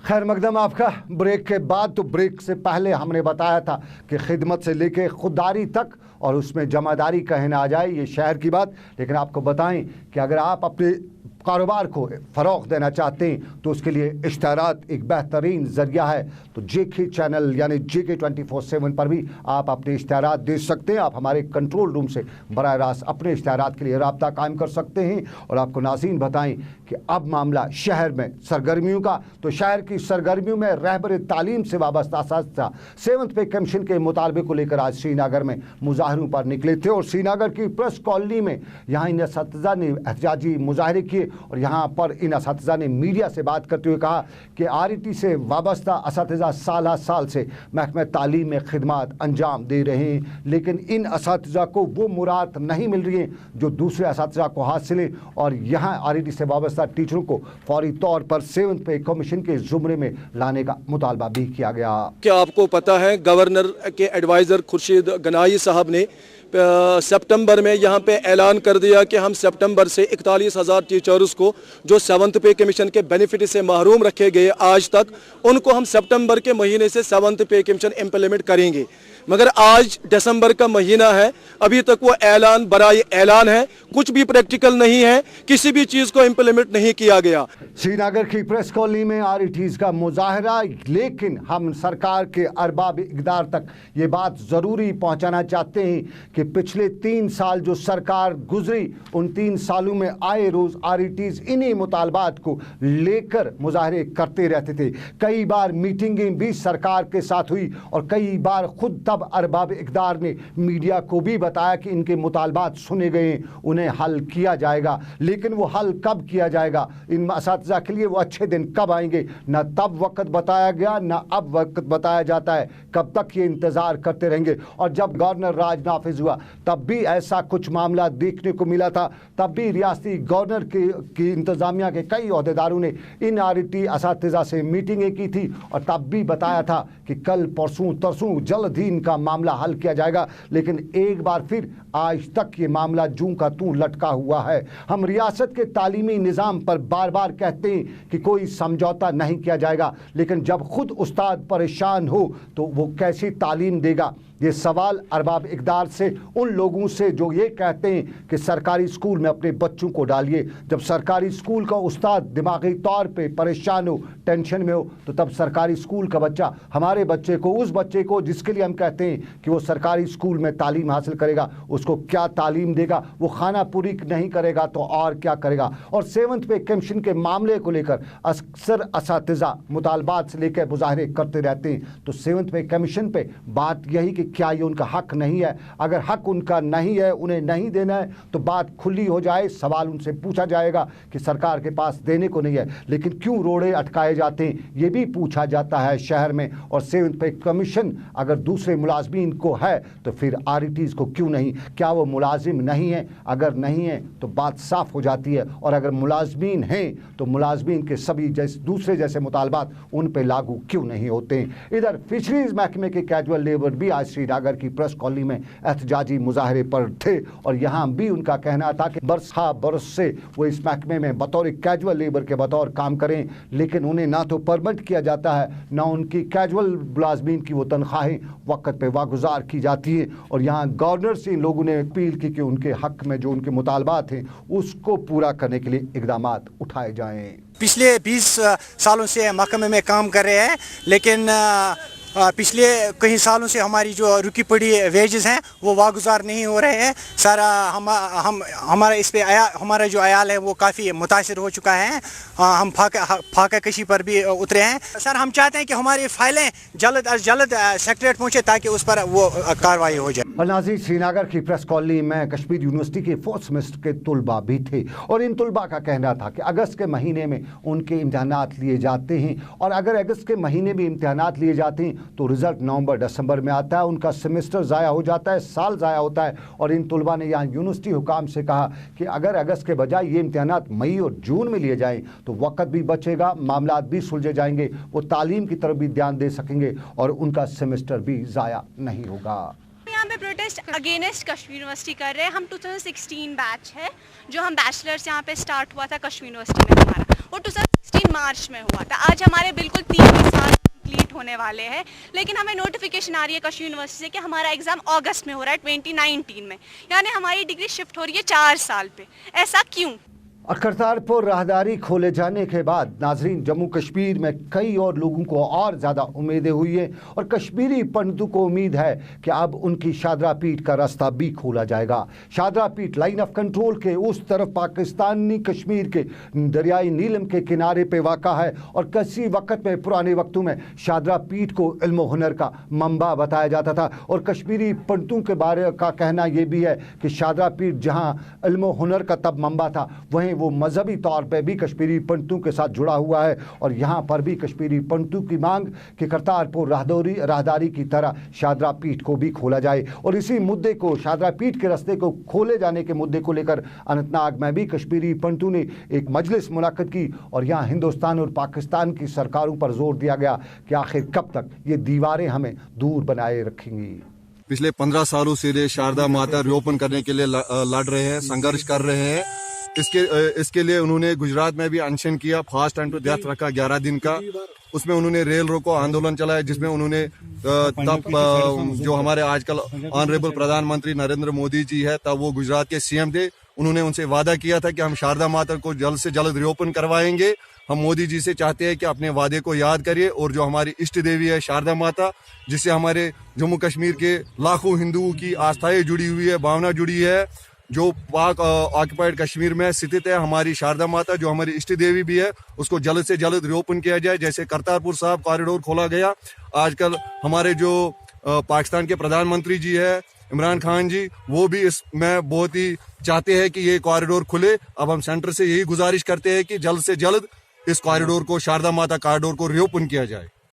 खैर मकदम आपका। ब्रेक के बाद तो ब्रेक से पहले हमने बताया था कि खिदमत से लेके खुददारी तक और उसमें जमादारी कहीं ना आ जाए, ये शहर की बात। लेकिन आपको बताएं कि अगर आप अपने कारोबार को फ़रोग़ देना चाहते हैं तो उसके लिए इश्तहारात एक बेहतरीन ज़रिया है। तो JK चैनल यानी JK 24/7 पर भी आप अपने इश्तहारात दे सकते हैं। आप हमारे कंट्रोल रूम से बराह रास्त अपने इश्तहारात के लिए रब्ता कायम कर सकते हैं। और आपको नाज़रीन बताएं कि अब मामला शहर में सरगर्मियों का, तो शहर की सरगर्मियों में रहबर तालीम से वाबस्ता असातिज़ा 7th पे कमीशन के मुतालबे को लेकर आज श्रीनगर में मुजाहरों पर निकले थे। और श्रीनगर की प्रेस कॉलोनी में यहाँ इन असातिज़ा ने एहतजाजी मुजाहरे किए और यहाँ पर इन असातिज़ा ने मीडिया से बात करते हुए कहा कि RET से वाबस्ता असातिज़ा साल से महकमा तालीम में खिदमत अंजाम दे रहे हैं, लेकिन इन असातिज़ा को वो मुराद नहीं मिल रही है जो दूसरे असातिज़ा को हासिल है। और यहाँ RET से वाबस्ता टीचरों को फौरी तौर पर 7th पे कमीशन के ज़ुमरे में लाने का मुतालबा भी किया गया। क्या आपको पता है गवर्नर के एडवाइज़र खुर्शीद गनाई साहब ने सितंबर में यहाँ पे ऐलान कर दिया कि हम सितंबर से 41,000 टीचर्स को जो 7th पे कमीशन के बेनिफिट से महरूम रखे गए आज तक, उनको हम सितंबर के महीने से 7th पे कमीशन इम्प्लीमेंट करेंगे। मगर आज दिसंबर का महीना है, अभी तक वो ऐलान बराए ऐलान है, कुछ भी प्रैक्टिकल नहीं है, किसी भी चीज़ को इम्प्लीमेंट नहीं किया गया। श्रीनगर की प्रेस कॉलोनी में RETs का मुजाहरा, लेकिन हम सरकार के अरबाब इक़दार तक ये बात ज़रूरी पहुँचाना चाहते हैं कि पिछले 3 साल जो सरकार गुजरी, उन 3 सालों में आए रोज़ RETs इन्हीं मुतालबात को लेकर मुजाहरे करते रहते थे। कई बार मीटिंगें भी सरकार के साथ हुई और कई बार खुद तब अरबाब इक़दार ने मीडिया को भी बताया कि इनके मुतालबात सुने गए, उन्हें हल किया जाएगा। लेकिन वो हल कब किया जाएगा, इन असातिज़ा के लिए वो अच्छे दिन कब आएंगे, न तब वक्त बताया गया न अब वक्त बताया जाता है। कब तक ये इंतज़ार करते रहेंगे। और जब गवर्नर राज नाफिज हुआ तब भी ऐसा कुछ मामला देखने को मिला था। तब भी रियासती गवर्नर की इंतज़ामिया के कई अहदेदारों ने इन RET असातिज़ा से मीटिंगें की थी और तब भी बताया था कि कल परसों तरसों जल्द ही इनका मामला हल किया जाएगा। लेकिन एक बार फिर आज तक ये मामला जूं का तूं लटका हुआ है। हम रियासत के तालीमी निज़ाम पर बार बार कहते हैं कि कोई समझौता नहीं किया जाएगा, लेकिन जब खुद उस्ताद परेशान हो तो वो कैसी तालीम देगा। ये सवाल अरबाब इक़दार से, उन लोगों से जो ये कहते हैं कि सरकारी स्कूल में अपने बच्चों को डालिए। जब सरकारी स्कूल का उस्ताद दिमागी तौर पे परेशान हो, टेंशन में हो, तो तब सरकारी स्कूल का बच्चा, हमारे बच्चे को, उस बच्चे को जिसके लिए हम कहते हैं कि वो सरकारी स्कूल में तालीम हासिल करेगा, उसको क्या तालीम देगा। वो खाना पूरी नहीं करेगा तो और क्या करेगा। और 7th पे कमीशन के मामले को लेकर अक्सर असातिज़ा मुतालबात से लेकर मुजाहरे करते रहते हैं। तो 7th पे कमीशन पे बात यही कि क्या ये उनका हक नहीं है। अगर हक उनका नहीं है, उन्हें नहीं देना है, तो बात खुली हो जाए। सवाल उनसे पूछा जाएगा कि सरकार के पास देने को नहीं है, लेकिन क्यों रोड़े अटकाए जाते हैं, ये भी पूछा जाता है शहर में। और 7th पे कमीशन अगर दूसरे मुलाजमीन को है तो फिर RETs को क्यों नहीं। क्या वो मुलाजिम नहीं है? अगर नहीं है तो बात साफ हो जाती है। और अगर मुलाजमीन हैं तो मुलाजमीन के सभी दूसरे जैसे मुतालबात उन पर लागू क्यों नहीं होते हैं। इधर फिशरीज महकमे के कैजुअल लेबर भी आज श्रीनगर की प्रेस कॉलोनी में एहतजाजी मुजाहरे पर थे और यहाँ भी उनका कहना था कि बरस से वो इस महकमे में बतौर कैजुअल लेबर के बतौर काम करें, लेकिन उन्हें ना तो परमिट किया जाता है, ना उनकी कैजुअल मुलाजमीन की वो तनख्वाहें वक्त पे वागुजार की जाती है। और यहाँ गवर्नर से इन लोगों ने अपील की कि उनके हक में जो उनके मुतालबात हैं उसको पूरा करने के लिए इक़दामात उठाए जाएँ। पिछले 20 सालों से महकमे में काम कर रहे हैं, लेकिन पिछले कई सालों से हमारी जो रुकी पड़ी वेजेस हैं वो वागुजार नहीं हो रहे हैं। सारा हमारा इस पे हमारा जो अयाल है वो काफ़ी मुतासिर हो चुका है। हम फाका कशी पर भी उतरे हैं। सर, हम चाहते हैं कि हमारी फाइलें जल्द अज जल्द सेक्रेटरीट पहुँचे ताकि उस पर वो कार्रवाई हो जाए। और नाज़रीन, श्रीनगर की प्रेस कॉलोनी में कश्मीर यूनिवर्सिटी के 4th सेमेस्टर के तुलबा भी थे और इन तुलबा का कहना था कि अगस्त के महीने में उनके इम्तहानात लिए जाते हैं और अगर अगस्त के महीने में इम्तहानात लिए जाते हैं तो रिज़ल्ट नवंबर दिसंबर में आता है। उनका सेमेस्टर ज़ाया हो जाता है, साल ज़ाया होता है। और इन तुलबा ने यहाँ यूनिवर्सिटी हुकाम से कहा कि अगर अगस्त के बजाय ये इम्तहानात मई और जून में लिए जाएँ तो वक्त भी बचेगा, मामलात भी सुलझे जाएंगे, वो तालीम की तरफ भी ध्यान दे सकेंगे और उनका सेमेस्टर भी ज़ाया नहीं होगा। यहाँ पे प्रोटेस्ट अगेंस्ट कश्मीर यूनिवर्सिटी कर रहे हैं। हम 2016 बैच है, जो हम बैचलर्स यहाँ पे स्टार्ट हुआ था कश्मीर यूनिवर्सिटी में हमारा, वो 2016 मार्च में हुआ था। आज हमारे बिल्कुल 3 ہونے والے ہیں, لیکن ہمیں نوٹیفیکیشن آ رہی ہے کشمیر یونیورسٹی سے کہ ہمارا ایگزام اگست میں ہو رہا ہے 2019 میں, یعنی ہماری ڈگری شفٹ ہو رہی ہے 4 سال پہ. ایسا کیوں؟ کرتارپور راہداری کھولے جانے کے بعد ناظرین جموں کشمیر میں کئی اور لوگوں کو اور زیادہ امیدیں ہوئی ہیں, اور کشمیری پنڈتوں کو امید ہے کہ اب ان کی شادرہ پیٹ کا راستہ بھی کھولا جائے گا. شادرہ پیٹ لائن آف کنٹرول کے اس طرف پاکستانی کشمیر کے دریائے نیلم کے کنارے پہ واقع ہے, اور کسی وقت میں پرانے وقتوں میں شادرہ پیٹ کو علم و ہنر کا منبع بتایا جاتا تھا. اور کشمیری پنڈتوں کے بارے کا کہنا یہ بھی ہے کہ شادرہ پیٹ جہاں علم و ہنر کا تب منبع تھا, وہیں وہ مذہبی طور پہ بھی کشمیری پنڈتوں کے ساتھ جڑا ہوا ہے, اور یہاں پر بھی کشمیری پنڈتوں کی مانگ کہ کرتارپور راہداری کی طرح شادرہ پیٹ کو بھی کھولا جائے. اور اسی مدعے کو, شادرہ پیٹ کے راستے کو کھولے جانے کے مدعے کو لے کر اننت ناگ میں بھی کشمیری پنڈتوں نے ایک مجلس منعقد کی, اور یہاں ہندوستان اور پاکستان کی سرکاروں پر زور دیا گیا کہ آخر کب تک یہ دیواریں ہمیں دور بنائے رکھیں گی. پچھلے 15 سالوں سے شاردا ماتا ری اوپن کرنے کے لیے لڑ رہے ہیں, سنگرش کر رہے ہیں. اس کے لیے انہوں نے گجرات میں بھی انشن کیا, فاسٹ اینڈ ٹو ڈیتھ رکھا 11 دن کا. اس میں انہوں نے ریل روکو آندولن چلایا, جس میں انہوں نے تب جو ہمارے آج کل آنریبل پردھان منتری نریندر مودی جی ہے, تب وہ گجرات کے سی ایم تھے, انہوں نے ان سے وعدہ کیا تھا کہ ہم شاردا ماتا کو جلد سے جلد ری اوپن کروائیں گے. ہم مودی جی سے چاہتے ہیں کہ اپنے وعدے کو یاد کریے, اور جو ہماری اشٹ دیوی ہے شاردا ماتا, جس سے ہمارے جموں کشمیر کے لاکھوں ہندوؤں کی آستھائیں جڑی ہوئی ہے, بھاونا جڑی ہے, جو پاک آکوپائڈ کشمیر میں ستھت ہے, ہماری شاردا ماتا جو ہماری اشٹ دیوی بھی ہے, اس کو جلد سے جلد ری اوپن کیا جائے. جیسے کرتارپور صاحب کوریڈور کھولا گیا, آج کل ہمارے جو پاکستان کے پردھان منتری جی ہے عمران خان جی, وہ بھی اس میں بہت ہی چاہتے ہیں کہ یہ کوریڈور کھلے. اب ہم سینٹر سے یہی گزارش کرتے ہیں کہ جلد سے جلد اس کوریڈور کو, شاردا ماتا کوریڈور کو ری اوپن کیا جائے.